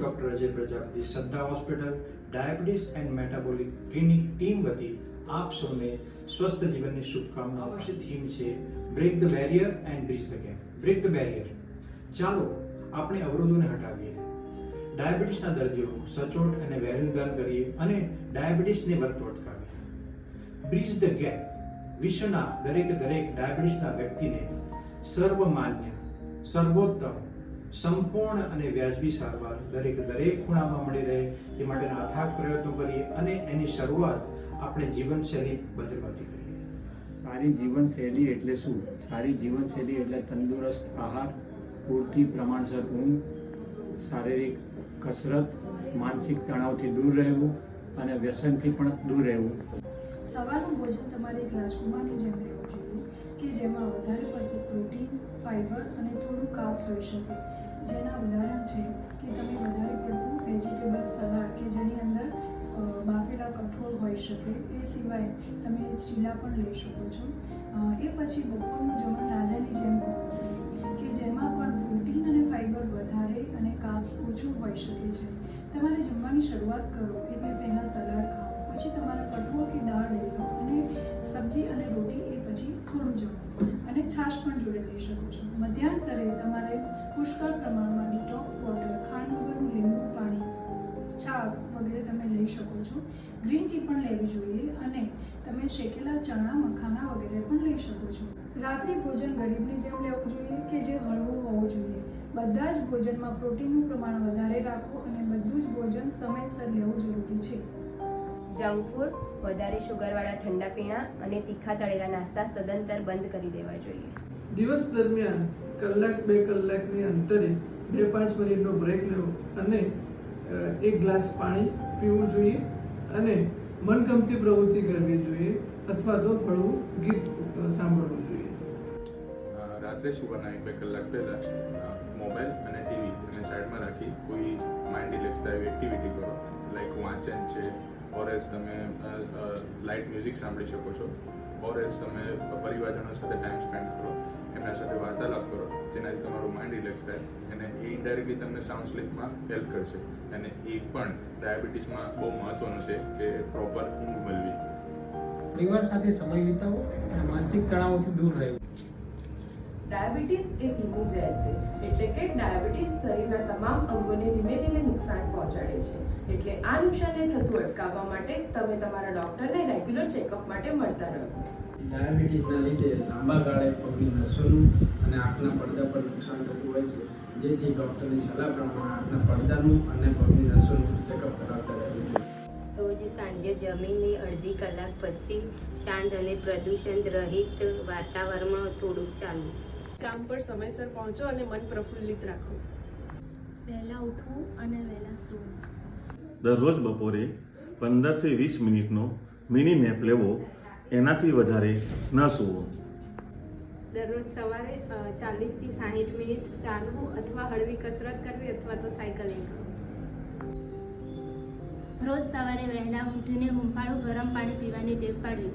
Doctor Ajay Prajapati, શ્રદ્ધા hospital diabetes and metabolic clinic team વતી આપ સૌને સ્વસ્થ જીવનની શુભકામનાઓ. આ વર્ષે થીમ છે break the barrier and bridge the gap. Break the barrier, ચાલો આપણે અવરોધોને હટાવીએ, ડાયાબિટીસના દર્દીઓનું સચોટ અને વહેલું નિદાન કરીએ અને ડાયાબિટીસને વધતો અટકાવીએ. બ્રિજ ધ ગેપ, વિશ્વના દરેક ડાયાબિટીસના વ્યક્તિને સર્વમાન્ય, સર્વોત્તમ, સંપૂર્ણ અને વ્યાજબી સારવાર દરેક ખૂણામાં મળી રહે તે માટેના અથાગ પ્રયત્નો કરીએ અને એની શરૂઆત આપણે જીવનશૈલી બદલવાથી કરીએ. સારી જીવનશૈલી એટલે શું? સારી જીવનશૈલી એટલે તંદુરસ્ત આહાર, પૂરતી પ્રમાણસર ઊંઘ, શારીરિક કસરત, માનસિક તણાવથી દૂર રહેવું અને વ્યસનથી પણ દૂર રહેવું. સવારનું ભોજન તમારે એક રાજકુમારની જેમ લેવું જોઈએ કે જેમાં વધારે પડતું પ્રોટીન, ફાઇબર અને થોડું કાર્બ્સ હોઈ શકે. જેના ઉદાહરણ છે કે તમે વધારે પડતું વેજીટેબલ સલાડ કે જેની અંદર બાફેલા કઠોળ હોઈ શકે. એ સિવાય તમે ચીલા પણ લઈ શકો છો. એ પછી બપોરનું જમણ રાજાની જેમ હોવું જોઈએ કે જેમાં પણ પ્રોટીન અને ફાઇબર વધારે અને કાર્બ્સ ઓછું હોઈ શકે છે. તમારે જમવાની શરૂઆત કરો એટલે પહેલાં સલાડ ખાઓ, પછી તમારા કઠોળ કે દાળ લઈ લો અને સબ્જી અને રોટી એ પછી થોડું જમો અને છાશ પણ જોડે લઈ શકો છો. મધ્યાંતરે તમારે પુષ્કળ પ્રમાણમાં ડિટોક્સ વોટર, ખાંડ વગરનું લીંબુ પાણી, છાશ વગેરે તમે લઈ શકો છો. ગ્રીન ટી પણ લેવી જોઈએ અને તમે શેકેલા ચણા, મખાના વગેરે પણ લઈ શકો છો. રાત્રિ ભોજન ગરીબની જેમ લેવું જોઈએ કે જે હળવું હોવું જોઈએ. બધા જ ભોજનમાં પ્રોટીનનું પ્રમાણ વધારે રાખો અને બધું જ ભોજન સમયસર લેવું જરૂરી છે. જંક ફૂડ, વધારે શુગરવાળા ઠંડા પીણા અને તીખા તળેલા નાસ્તા સદંતર બંધ કરી દેવા જોઈએ. દિવસ દરમિયાન કલાક 2 કલાકની અંતરે 2-5 મિનિટનો બ્રેક લેવો અને 1 ગ્લાસ પાણી પીવું જોઈએ અને મનગમતી પ્રવૃત્તિ કરવી જોઈએ અથવા તો હળવું ગીત સાંભળવું જોઈએ. રાત્રે સુવાના 1-2 કલાક પહેલાં મોબાઈલ અને ટીવી અને સાઈડમાં રાખી કોઈ માઇન્ડ રિલેક્સ થાય એવી એક્ટિવિટી કરો. લાઈક વાંચન છે, ઓર એલ્સ તમે લાઇટ મ્યુઝિક સાંભળી શકો છો, ઓર એલ્સ તમે પરિવારજનો સાથે ટાઈમ સ્પેન્ડ કરો, એમના સાથે વાર્તાલાપ કરો, જેનાથી તમારું માઇન્ડ રિલેક્સ થાય અને એ ઇન્ડાયરેક્ટલી તમને સાઉન્ડ સ્લીપમાં હેલ્પ કરશે. અને એ પણ ડાયાબિટીસમાં બહુ મહત્ત્વનું છે કે પ્રોપર ઊંઘ મળવી. પરિવાર સાથે સમય વિતાવો અને માનસિક તણાવથી દૂર રહેવું. ડાયાબિટીસ એ ધીમું ઝેર છે, એટલે કે ડાયાબિટીસ શરીરના તમામ અંગોને ધીમે ધીમે નુકસાન પહોંચાડે છે. એટલે આ નુકસાનને થતું અટકાવવા માટે તમે તમારા ડૉક્ટરને રેગ્યુલર ચેકઅપ માટે મળતા રહો. ડાયાબિટીસના લીધે લાંબા ગાળે પગની નસોનું અને આંખના પડદા પર નુકસાન થતું હોય છે, જેથી ડૉક્ટરની સલાહ પ્રમાણે આંખના પડદાનું અને પગની નસોનું ચેકઅપ કરાવતા રહેવું જોઈએ. રોજ સાંજે જમીને અડધી કલાક પછી શાંત અને પ્રદૂષણ રહિત વાતાવરણમાં થોડુંક ચાલવું. કામ પર સમયસર પહોંચો અને મન પ્રફુલ્લિત રાખો. વહેલા ઉઠવું અને વહેલા સૂવું. દરરોજ બપોરે 15 થી 20 મિનિટનો મિની નેપ લેવો, એનાથી વધારે ન સૂવો. દરરોજ સવારે 40 થી 60 મિનિટ ચાલવું અથવા હળવી કસરત કરવી અથવા તો સાયકલિંગ કરવું. રોજ સવારે વહેલા ઉઠીને હુંફાળું ગરમ પાણી પીવાની ટેવ પાડવી.